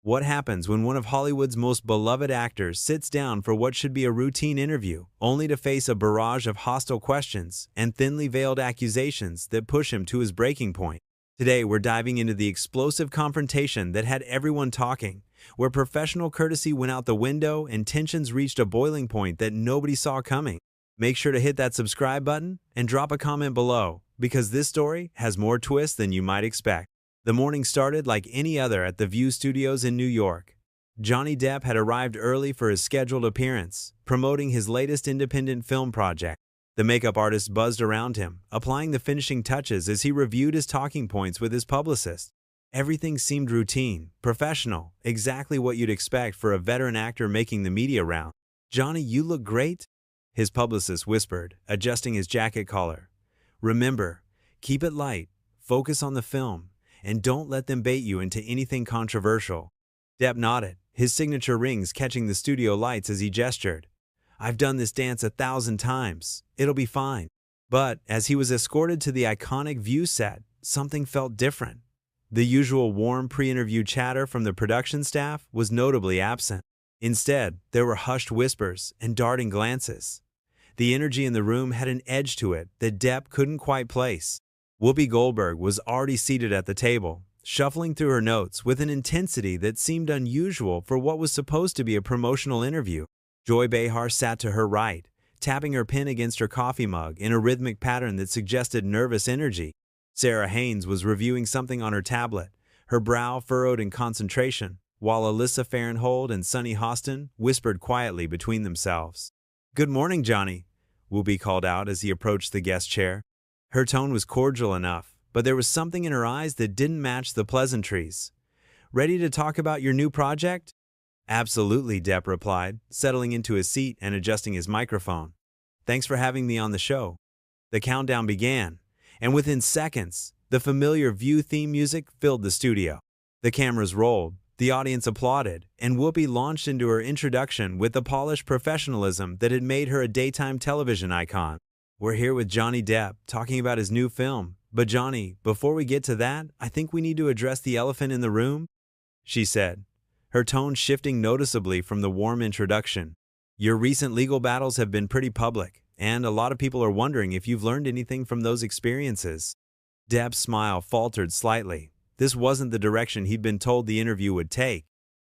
What happens when one of Hollywood's most beloved actors sits down for what should be a routine interview, only to face a barrage of hostile questions and thinly veiled accusations that push him to his breaking point? Today, we're diving into the explosive confrontation that had everyone talking, where professional courtesy went out the window and tensions reached a boiling point that nobody saw coming. Make sure to hit that subscribe button and drop a comment below, because this story has more twists than you might expect. The morning started like any other at the View Studios in New York. Johnny Depp had arrived early for his scheduled appearance, promoting his latest independent film project. The makeup artist buzzed around him, applying the finishing touches as he reviewed his talking points with his publicist. Everything seemed routine, professional, exactly what you'd expect for a veteran actor making the media round. "Johnny, you look great," his publicist whispered, adjusting his jacket collar. "Remember, keep it light, focus on the film, and don't let them bait you into anything controversial." Depp nodded, his signature rings catching the studio lights as he gestured. "I've done this dance 1,000 times. It'll be fine." But as he was escorted to the iconic View set, something felt different. The usual warm pre-interview chatter from the production staff was notably absent. Instead, there were hushed whispers and darting glances. The energy in the room had an edge to it that Depp couldn't quite place. Whoopi Goldberg was already seated at the table, shuffling through her notes with an intensity that seemed unusual for what was supposed to be a promotional interview. Joy Behar sat to her right, tapping her pen against her coffee mug in a rhythmic pattern that suggested nervous energy. Sarah Haynes was reviewing something on her tablet, her brow furrowed in concentration, while Alyssa Farrenhold and Sunny Hostin whispered quietly between themselves. "Good morning, Johnny," Whoopi called out as he approached the guest chair. Her tone was cordial enough, but there was something in her eyes that didn't match the pleasantries. "Ready to talk about your new project?" "Absolutely," Depp replied, settling into his seat and adjusting his microphone. "Thanks for having me on the show." The countdown began, and within seconds, the familiar View theme music filled the studio. The cameras rolled, the audience applauded, and Whoopi launched into her introduction with the polished professionalism that had made her a daytime television icon. "We're here with Johnny Depp, talking about his new film. But Johnny, before we get to that, I think we need to address the elephant in the room," she said, her tone shifting noticeably from the warm introduction. "Your recent legal battles have been pretty public, and a lot of people are wondering if you've learned anything from those experiences." Depp's smile faltered slightly. This wasn't the direction he'd been told the interview would take.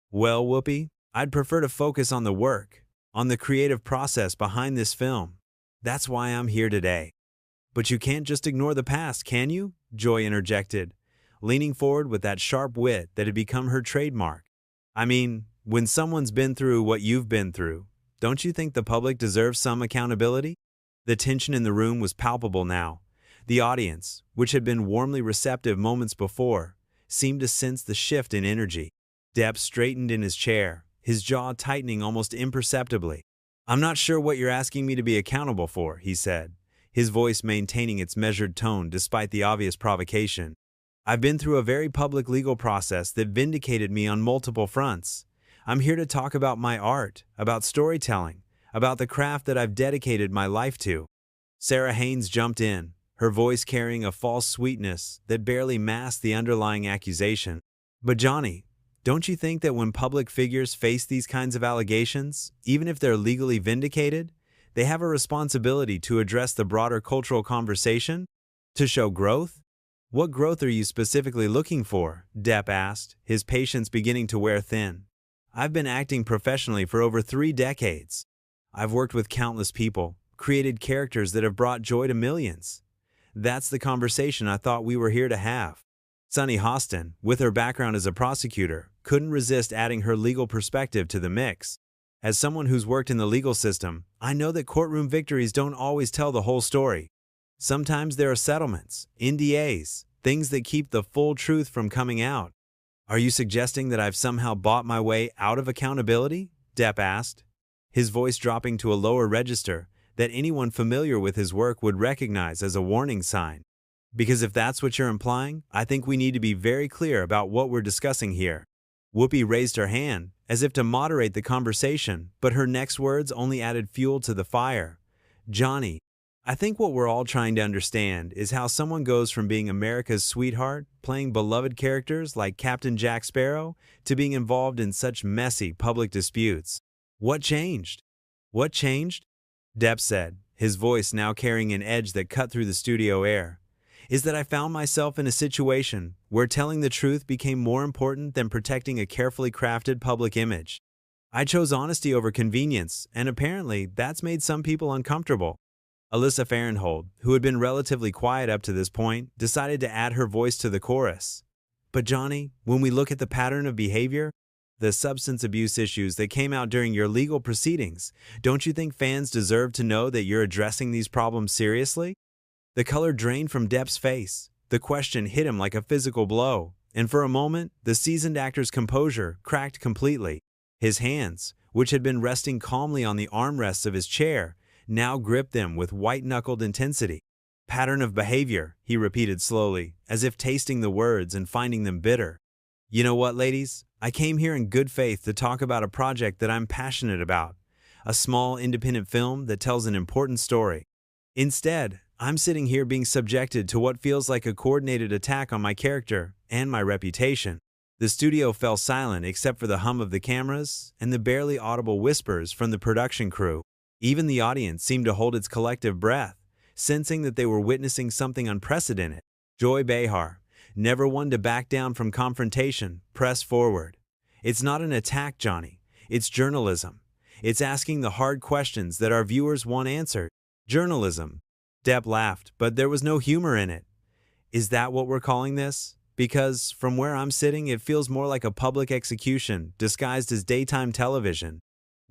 "Well, Whoopi, I'd prefer to focus on the work, on the creative process behind this film. That's why I'm here today." "But you can't just ignore the past, can you?" Joy interjected, leaning forward with that sharp wit that had become her trademark. "I mean, when someone's been through what you've been through, don't you think the public deserves some accountability?" The tension in the room was palpable now. The audience, which had been warmly receptive moments before, seemed to sense the shift in energy. Depp straightened in his chair, his jaw tightening almost imperceptibly. "I'm not sure what you're asking me to be accountable for," he said, his voice maintaining its measured tone despite the obvious provocation. "I've been through a very public legal process that vindicated me on multiple fronts. I'm here to talk about my art, about storytelling, about the craft that I've dedicated my life to." Sarah Haynes jumped in, her voice carrying a false sweetness that barely masked the underlying accusation. "But Johnny, don't you think that when public figures face these kinds of allegations, even if they're legally vindicated, they have a responsibility to address the broader cultural conversation? To show growth?" "What growth are you specifically looking for?" Depp asked, his patience beginning to wear thin. "I've been acting professionally for over 3 decades. I've worked with countless people, created characters that have brought joy to millions. That's the conversation I thought we were here to have." Sunny Hostin, with her background as a prosecutor, couldn't resist adding her legal perspective to the mix. "As someone who's worked in the legal system, I know that courtroom victories don't always tell the whole story. Sometimes there are settlements, NDAs, things that keep the full truth from coming out." "Are you suggesting that I've somehow bought my way out of accountability?" Depp asked, his voice dropping to a lower register that anyone familiar with his work would recognize as a warning sign. "Because if that's what you're implying, I think we need to be very clear about what we're discussing here." Whoopi raised her hand, as if to moderate the conversation, but her next words only added fuel to the fire. "Johnny, I think what we're all trying to understand is how someone goes from being America's sweetheart, playing beloved characters like Captain Jack Sparrow, to being involved in such messy public disputes. What changed? What changed? Depp said, his voice now carrying an edge that cut through the studio air, is that I found myself in a situation where telling the truth became more important than protecting a carefully crafted public image. I chose honesty over convenience, and apparently that's made some people uncomfortable. Alyssa Farrenhold, who had been relatively quiet up to this point, decided to add her voice to the chorus. But Johnny, when we look at the pattern of behavior, the substance abuse issues that came out during your legal proceedings, don't you think fans deserve to know that you're addressing these problems seriously? The color drained from Depp's face. The question hit him like a physical blow, and for a moment, the seasoned actor's composure cracked completely. His hands, which had been resting calmly on the armrests of his chair, now gripped them with white-knuckled intensity. Pattern of behavior, he repeated slowly, as if tasting the words and finding them bitter. You know what, ladies? I came here in good faith to talk about a project that I'm passionate about, a small independent film that tells an important story. Instead, I'm sitting here being subjected to what feels like a coordinated attack on my character and my reputation. The studio fell silent except for the hum of the cameras and the barely audible whispers from the production crew. Even the audience seemed to hold its collective breath, sensing that they were witnessing something unprecedented. Joy Behar, never one to back down from confrontation, pressed forward. It's not an attack, Johnny. It's journalism. It's asking the hard questions that our viewers want answered. Journalism. Depp laughed, but there was no humor in it. Is that what we're calling this? Because, from where I'm sitting, it feels more like a public execution disguised as daytime television.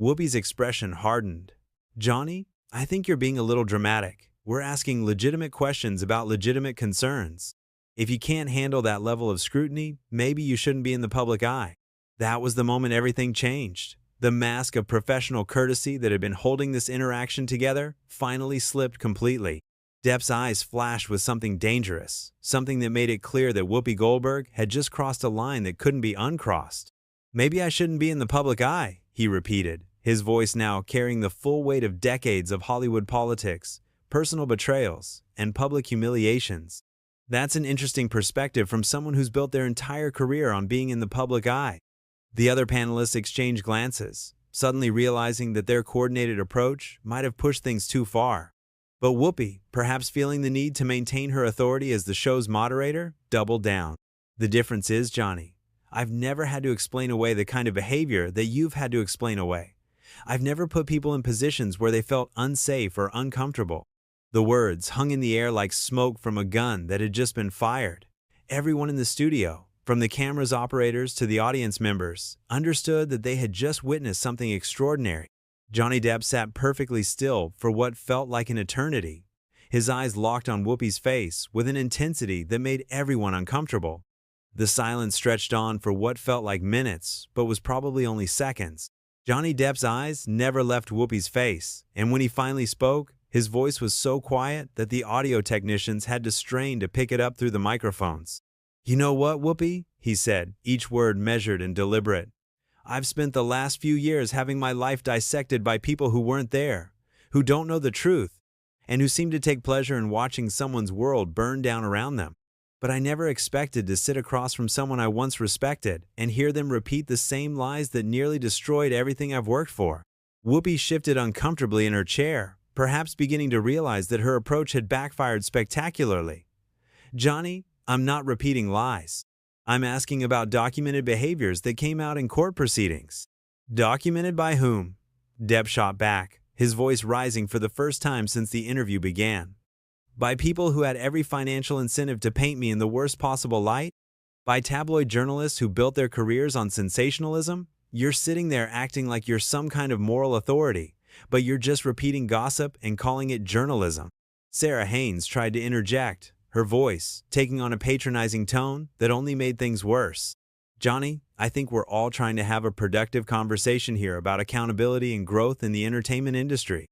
Whoopi's expression hardened. Johnny, I think you're being a little dramatic. We're asking legitimate questions about legitimate concerns. If you can't handle that level of scrutiny, maybe you shouldn't be in the public eye. That was the moment everything changed. The mask of professional courtesy that had been holding this interaction together finally slipped completely. Depp's eyes flashed with something dangerous, something that made it clear that Whoopi Goldberg had just crossed a line that couldn't be uncrossed. Maybe I shouldn't be in the public eye, he repeated, his voice now carrying the full weight of decades of Hollywood politics, personal betrayals, and public humiliations. That's an interesting perspective from someone who's built their entire career on being in the public eye. The other panelists exchanged glances, suddenly realizing that their coordinated approach might have pushed things too far. But Whoopi, perhaps feeling the need to maintain her authority as the show's moderator, doubled down. The difference is, Johnny, I've never had to explain away the kind of behavior that you've had to explain away. I've never put people in positions where they felt unsafe or uncomfortable. The words hung in the air like smoke from a gun that had just been fired. Everyone in the studio, from the camera's operators to the audience members, understood that they had just witnessed something extraordinary. Johnny Depp sat perfectly still for what felt like an eternity. His eyes locked on Whoopi's face with an intensity that made everyone uncomfortable. The silence stretched on for what felt like minutes, but was probably only seconds. Johnny Depp's eyes never left Whoopi's face, and when he finally spoke, his voice was so quiet that the audio technicians had to strain to pick it up through the microphones. You know what, Whoopi? He said, each word measured and deliberate. I've spent the last few years having my life dissected by people who weren't there, who don't know the truth, and who seem to take pleasure in watching someone's world burn down around them. But I never expected to sit across from someone I once respected and hear them repeat the same lies that nearly destroyed everything I've worked for. Whoopi shifted uncomfortably in her chair, perhaps beginning to realize that her approach had backfired spectacularly. Johnny, I'm not repeating lies. I'm asking about documented behaviors that came out in court proceedings. Documented by whom? Depp shot back, his voice rising for the first time since the interview began. By people who had every financial incentive to paint me in the worst possible light? By tabloid journalists who built their careers on sensationalism? You're sitting there acting like you're some kind of moral authority, but you're just repeating gossip and calling it journalism. Sarah Haynes tried to interject, her voice taking on a patronizing tone that only made things worse. Johnny, I think we're all trying to have a productive conversation here about accountability and growth in the entertainment industry.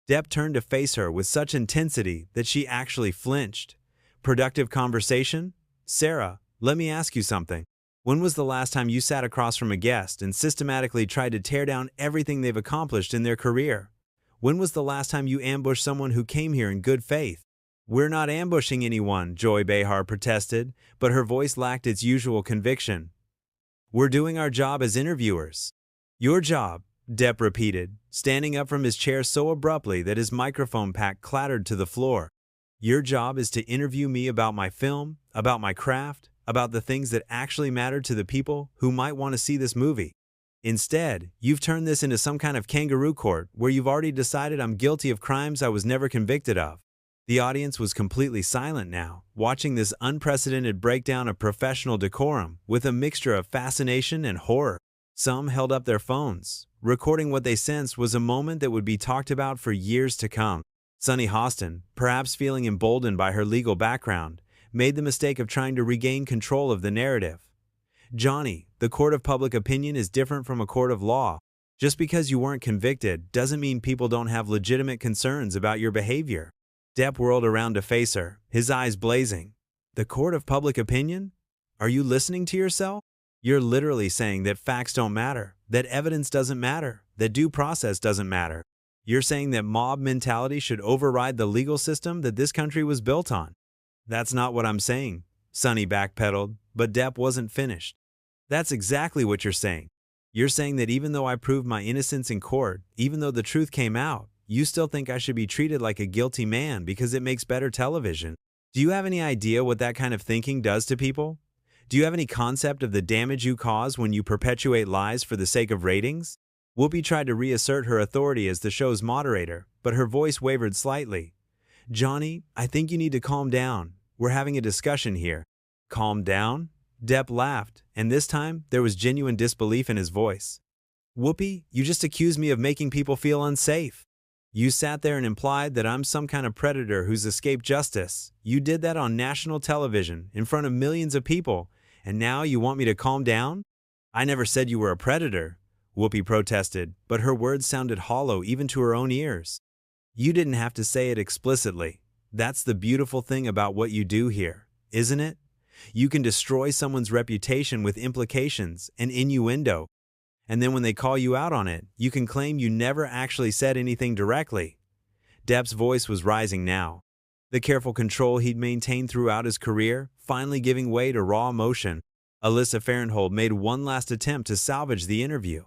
Depp turned to face her with such intensity that she actually flinched. Productive conversation? Sarah, let me ask you something. When was the last time you sat across from a guest and systematically tried to tear down everything they've accomplished in their career? When was the last time you ambushed someone who came here in good faith? We're not ambushing anyone, Joy Behar protested, but her voice lacked its usual conviction. We're doing our job as interviewers. Your job, Depp repeated, standing up from his chair so abruptly that his microphone pack clattered to the floor. Your job is to interview me about my film, about my craft, about the things that actually matter to the people who might want to see this movie. Instead, you've turned this into some kind of kangaroo court where you've already decided I'm guilty of crimes I was never convicted of. The audience was completely silent now, watching this unprecedented breakdown of professional decorum with a mixture of fascination and horror. Some held up their phones, recording what they sensed was a moment that would be talked about for years to come. Sunny Hostin, perhaps feeling emboldened by her legal background, made the mistake of trying to regain control of the narrative. Johnny, the court of public opinion is different from a court of law. Just because you weren't convicted doesn't mean people don't have legitimate concerns about your behavior. Depp whirled around to face her, his eyes blazing. The court of public opinion? Are you listening to yourself? You're literally saying that facts don't matter, that evidence doesn't matter, that due process doesn't matter. You're saying that mob mentality should override the legal system that this country was built on. That's not what I'm saying, Sunny backpedaled, but Depp wasn't finished. That's exactly what you're saying. You're saying that even though I proved my innocence in court, even though the truth came out, you still think I should be treated like a guilty man because it makes better television. Do you have any idea what that kind of thinking does to people? Do you have any concept of the damage you cause when you perpetuate lies for the sake of ratings? Whoopi tried to reassert her authority as the show's moderator, but her voice wavered slightly. Johnny, I think you need to calm down. We're having a discussion here. Calm down? Depp laughed, and this time there was genuine disbelief in his voice. Whoopi, you just accused me of making people feel unsafe. You sat there and implied that I'm some kind of predator who's escaped justice. You did that on national television, in front of millions of people, and now you want me to calm down? I never said you were a predator, Whoopi protested, but her words sounded hollow even to her own ears. You didn't have to say it explicitly. That's the beautiful thing about what you do here, isn't it? You can destroy someone's reputation with implications and innuendo. And then when they call you out on it, you can claim you never actually said anything directly. Depp's voice was rising now. The careful control he'd maintained throughout his career, finally giving way to raw emotion. Alyssa Farenthold made one last attempt to salvage the interview.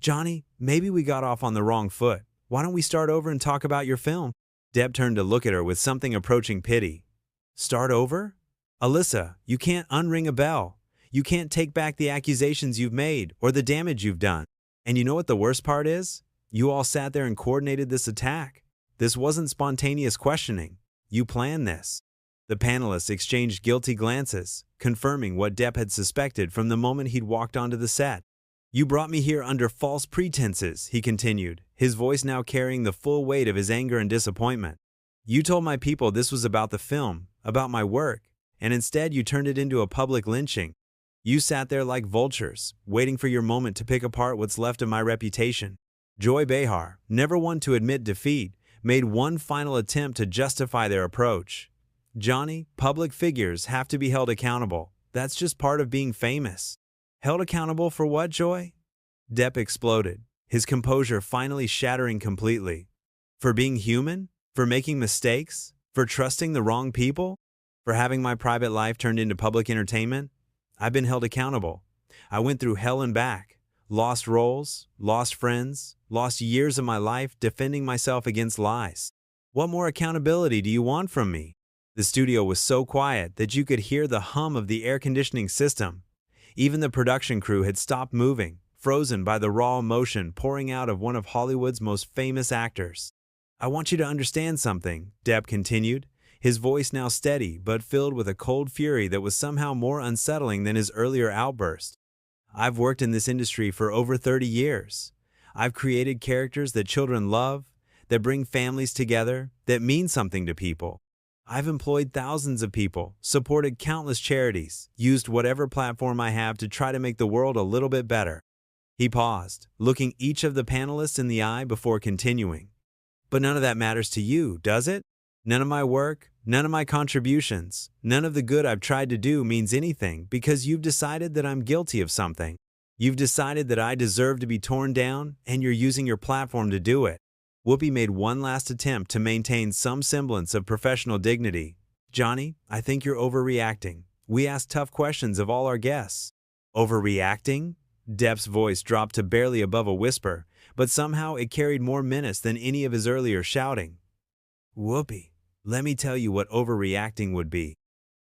Johnny, maybe we got off on the wrong foot. Why don't we start over and talk about your film? Depp turned to look at her with something approaching pity. Start over? Alyssa, you can't unring a bell. You can't take back the accusations you've made or the damage you've done. And you know what the worst part is? You all sat there and coordinated this attack. This wasn't spontaneous questioning. You planned this. The panelists exchanged guilty glances, confirming what Depp had suspected from the moment he'd walked onto the set. You brought me here under false pretenses, he continued, his voice now carrying the full weight of his anger and disappointment. You told my people this was about the film, about my work, and instead you turned it into a public lynching. You sat there like vultures, waiting for your moment to pick apart what's left of my reputation. Joy Behar, never one to admit defeat, made one final attempt to justify their approach. Johnny, public figures have to be held accountable. That's just part of being famous. Held accountable for what, Joy? Depp exploded, his composure finally shattering completely. For being human? For making mistakes? For trusting the wrong people? For having my private life turned into public entertainment? I've been held accountable. I went through hell and back, lost roles, lost friends, lost years of my life defending myself against lies. What more accountability do you want from me? The studio was so quiet that you could hear the hum of the air conditioning system. Even the production crew had stopped moving, frozen by the raw emotion pouring out of one of Hollywood's most famous actors. I want you to understand something, Depp continued, his voice now steady but filled with a cold fury that was somehow more unsettling than his earlier outburst. I've worked in this industry for over 30 years. I've created characters that children love, that bring families together, that mean something to people. I've employed thousands of people, supported countless charities, used whatever platform I have to try to make the world a little bit better. He paused, looking each of the panelists in the eye before continuing. But none of that matters to you, does it? None of my work, none of my contributions, none of the good I've tried to do means anything because you've decided that I'm guilty of something. You've decided that I deserve to be torn down, and you're using your platform to do it. Whoopi made one last attempt to maintain some semblance of professional dignity. Johnny, I think you're overreacting. We ask tough questions of all our guests. Overreacting? Depp's voice dropped to barely above a whisper, but somehow it carried more menace than any of his earlier shouting. Whoopi, let me tell you what overreacting would be.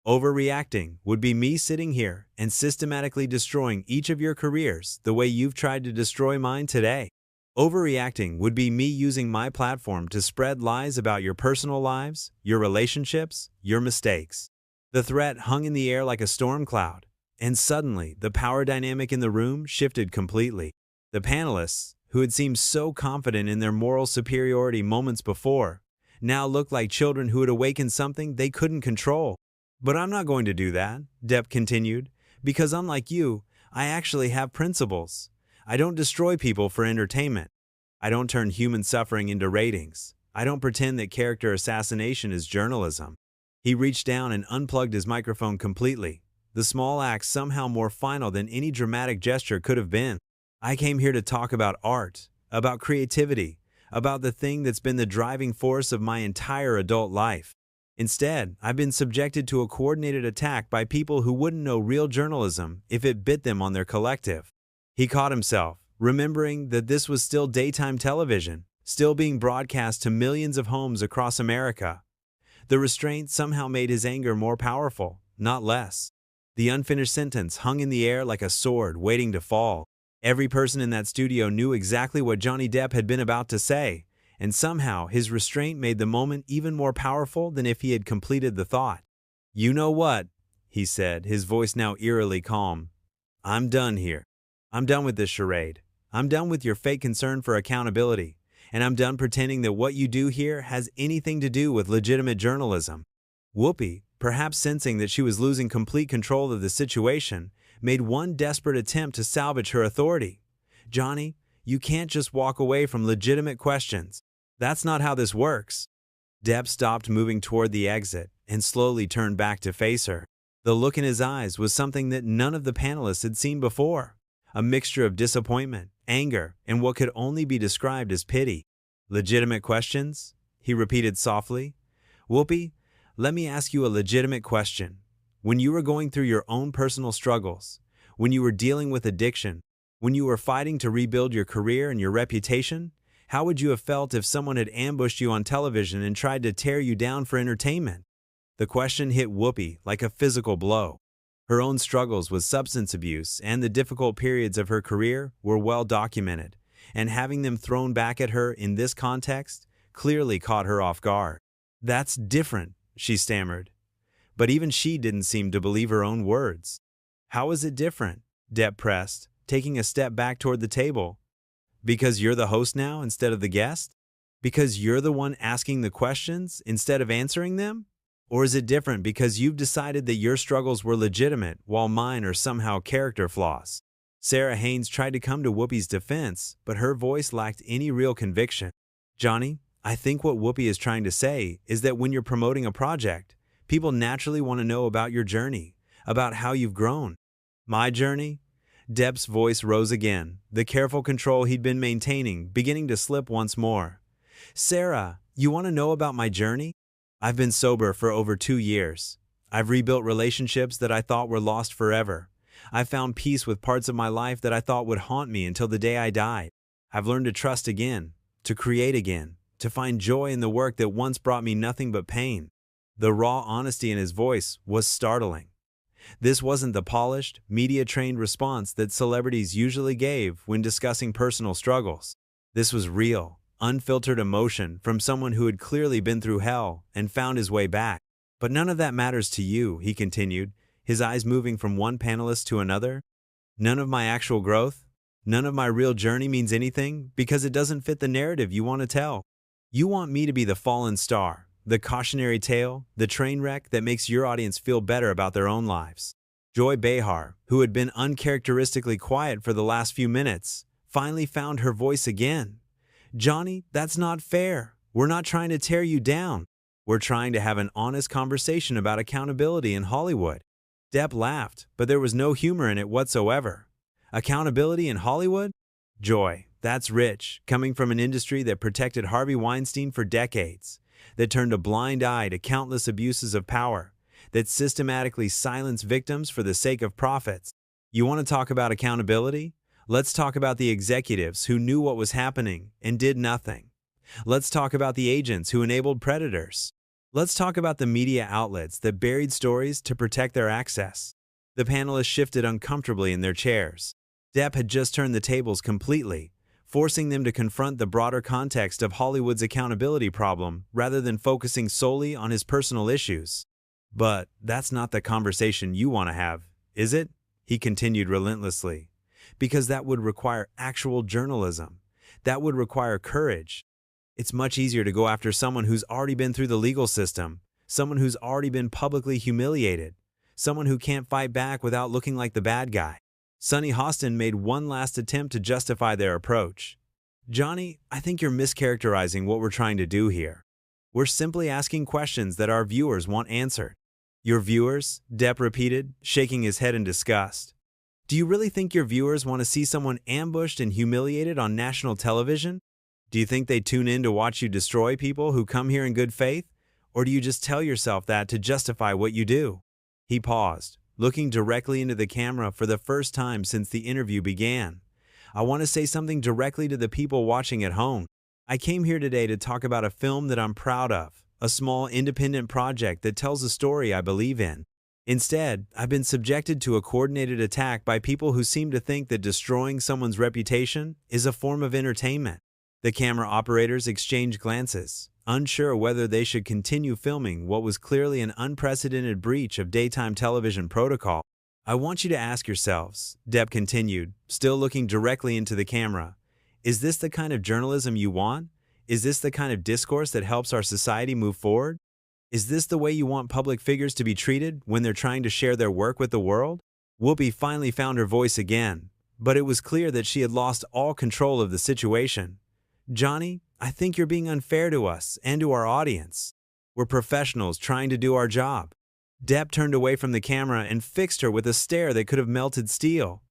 Overreacting would be me sitting here and systematically destroying each of your careers the way you've tried to destroy mine today. Overreacting would be me using my platform to spread lies about your personal lives, your relationships, your mistakes. The threat hung in the air like a storm cloud, and suddenly the power dynamic in the room shifted completely. The panelists, who had seemed so confident in their moral superiority moments before, now looked like children who had awakened something they couldn't control. But I'm not going to do that, Depp continued, because unlike you, I actually have principles. I don't destroy people for entertainment. I don't turn human suffering into ratings. I don't pretend that character assassination is journalism. He reached down and unplugged his microphone completely, the small act somehow more final than any dramatic gesture could have been. I came here to talk about art, about creativity, about the thing that's been the driving force of my entire adult life. Instead, I've been subjected to a coordinated attack by people who wouldn't know real journalism if it bit them on their collective. He caught himself, remembering that this was still daytime television, still being broadcast to millions of homes across America. The restraint somehow made his anger more powerful, not less. The unfinished sentence hung in the air like a sword waiting to fall. Every person in that studio knew exactly what Johnny Depp had been about to say, and somehow his restraint made the moment even more powerful than if he had completed the thought. You know what? He said, his voice now eerily calm. I'm done here. I'm done with this charade. I'm done with your fake concern for accountability, and I'm done pretending that what you do here has anything to do with legitimate journalism. Whoopi, perhaps sensing that she was losing complete control of the situation, made one desperate attempt to salvage her authority. Johnny, you can't just walk away from legitimate questions. That's not how this works. Depp stopped moving toward the exit and slowly turned back to face her. The look in his eyes was something that none of the panelists had seen before, a mixture of disappointment, anger, and what could only be described as pity. Legitimate questions? He repeated softly. Whoopi, let me ask you a legitimate question. When you were going through your own personal struggles, when you were dealing with addiction, when you were fighting to rebuild your career and your reputation, how would you have felt if someone had ambushed you on television and tried to tear you down for entertainment? The question hit Whoopi like a physical blow. Her own struggles with substance abuse and the difficult periods of her career were well documented, and having them thrown back at her in this context clearly caught her off guard. That's different, she stammered. But even she didn't seem to believe her own words. How is it different? Depp pressed, taking a step back toward the table. Because you're the host now instead of the guest? Because you're the one asking the questions instead of answering them? Or is it different because you've decided that your struggles were legitimate while mine are somehow character flaws? Sarah Haynes tried to come to Whoopi's defense, but her voice lacked any real conviction. Johnny, I think what Whoopi is trying to say is that when you're promoting a project, people naturally want to know about your journey, about how you've grown. My journey? Depp's voice rose again, the careful control he'd been maintaining beginning to slip once more. Sarah, you want to know about my journey? I've been sober for over 2 years. I've rebuilt relationships that I thought were lost forever. I've found peace with parts of my life that I thought would haunt me until the day I died. I've learned to trust again, to create again, to find joy in the work that once brought me nothing but pain. The raw honesty in his voice was startling. This wasn't the polished, media-trained response that celebrities usually gave when discussing personal struggles. This was real, unfiltered emotion from someone who had clearly been through hell and found his way back. But none of that matters to you, he continued, his eyes moving from one panelist to another. None of my actual growth, none of my real journey means anything because it doesn't fit the narrative you want to tell. You want me to be the fallen star, the cautionary tale, the train wreck that makes your audience feel better about their own lives. Joy Behar, who had been uncharacteristically quiet for the last few minutes, finally found her voice again. Johnny, that's not fair. We're not trying to tear you down. We're trying to have an honest conversation about accountability in Hollywood. Depp laughed, but there was no humor in it whatsoever. Accountability in Hollywood? Joy, That's rich, coming from an industry that protected Harvey Weinstein for decades, that turned a blind eye to countless abuses of power, that systematically silenced victims for the sake of profits. You want to talk about accountability? Let's talk about the executives who knew what was happening and did nothing. Let's talk about the agents who enabled predators. Let's talk about the media outlets that buried stories to protect their access. The panelists shifted uncomfortably in their chairs. Depp had just turned the tables completely, forcing them to confront the broader context of Hollywood's accountability problem rather than focusing solely on his personal issues. But that's not the conversation you want to have, is it? He continued relentlessly. Because that would require actual journalism. That would require courage. It's much easier to go after someone who's already been through the legal system, someone who's already been publicly humiliated, someone who can't fight back without looking like the bad guy. Sonny Hostin made one last attempt to justify their approach. Johnny, I think you're mischaracterizing what we're trying to do here. We're simply asking questions that our viewers want answered. Your viewers? Depp repeated, shaking his head in disgust. Do you really think your viewers want to see someone ambushed and humiliated on national television? Do you think they tune in to watch you destroy people who come here in good faith? Or do you just tell yourself that to justify what you do? He paused, looking directly into the camera for the first time since the interview began. I want to say something directly to the people watching at home. I came here today to talk about a film that I'm proud of, a small independent project that tells a story I believe in. Instead, I've been subjected to a coordinated attack by people who seem to think that destroying someone's reputation is a form of entertainment. The camera operators exchanged glances, unsure whether they should continue filming what was clearly an unprecedented breach of daytime television protocol. I want you to ask yourselves, Depp continued, still looking directly into the camera, is this the kind of journalism you want? Is this the kind of discourse that helps our society move forward? Is this the way you want public figures to be treated when they're trying to share their work with the world? Whoopi finally found her voice again, but it was clear that she had lost all control of the situation. Johnny, I think you're being unfair to us and to our audience. We're professionals trying to do our job. Depp turned away from the camera and fixed her with a stare that could have melted steel.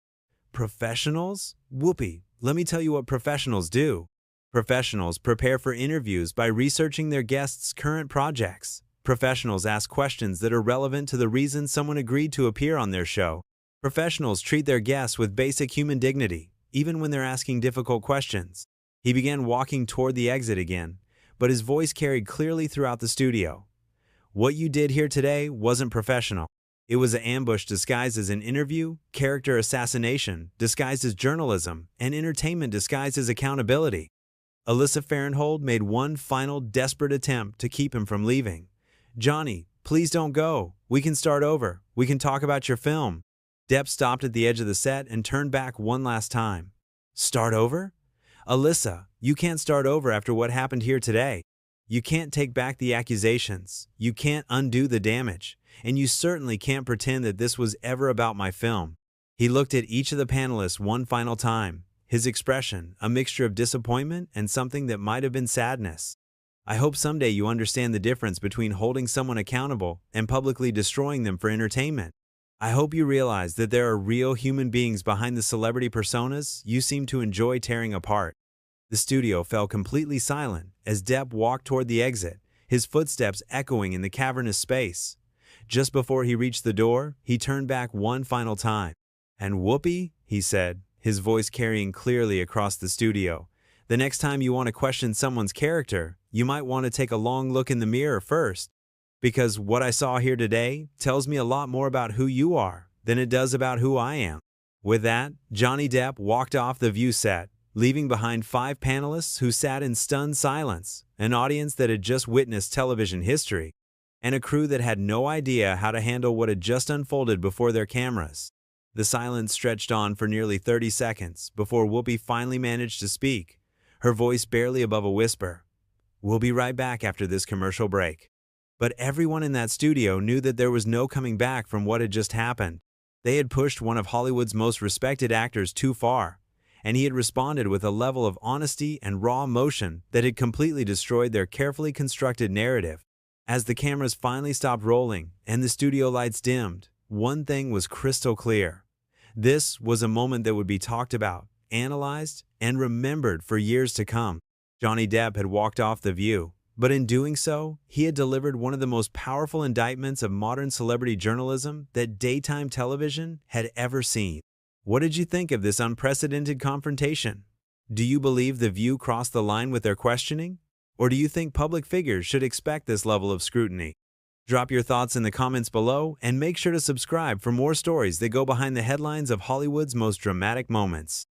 Professionals? Whoopi, let me tell you what professionals do. Professionals prepare for interviews by researching their guests' current projects. Professionals ask questions that are relevant to the reason someone agreed to appear on their show. Professionals treat their guests with basic human dignity, even when they're asking difficult questions. He began walking toward the exit again, but his voice carried clearly throughout the studio. What you did here today wasn't professional. It was an ambush disguised as an interview, character assassination disguised as journalism, and entertainment disguised as accountability. Alyssa Farrenhold made one final desperate attempt to keep him from leaving. Johnny, please don't go. We can start over. We can talk about your film. Depp stopped at the edge of the set and turned back one last time. Start over? Alyssa, you can't start over after what happened here today. You can't take back the accusations. You can't undo the damage. And you certainly can't pretend that this was ever about my film. He looked at each of the panelists one final time, his expression a mixture of disappointment and something that might have been sadness. I hope someday you understand the difference between holding someone accountable and publicly destroying them for entertainment. I hope you realize that there are real human beings behind the celebrity personas you seem to enjoy tearing apart. The studio fell completely silent as Depp walked toward the exit, his footsteps echoing in the cavernous space. Just before he reached the door, he turned back one final time. And Whoopi, he said, his voice carrying clearly across the studio, the next time you want to question someone's character, you might want to take a long look in the mirror first. Because what I saw here today tells me a lot more about who you are than it does about who I am. With that, Johnny Depp walked off the View set, leaving behind 5 panelists who sat in stunned silence, an audience that had just witnessed television history, and a crew that had no idea how to handle what had just unfolded before their cameras. The silence stretched on for nearly 30 seconds before Whoopi finally managed to speak, her voice barely above a whisper. We'll be right back after this commercial break. But everyone in that studio knew that there was no coming back from what had just happened. They had pushed one of Hollywood's most respected actors too far, and he had responded with a level of honesty and raw emotion that had completely destroyed their carefully constructed narrative. As the cameras finally stopped rolling and the studio lights dimmed, one thing was crystal clear. This was a moment that would be talked about analyzed, and remembered for years to come. Johnny Depp had walked off The View, but in doing so, he had delivered one of the most powerful indictments of modern celebrity journalism that daytime television had ever seen. What did you think of this unprecedented confrontation? Do you believe The View crossed the line with their questioning? Or do you think public figures should expect this level of scrutiny? Drop your thoughts in the comments below and make sure to subscribe for more stories that go behind the headlines of Hollywood's most dramatic moments.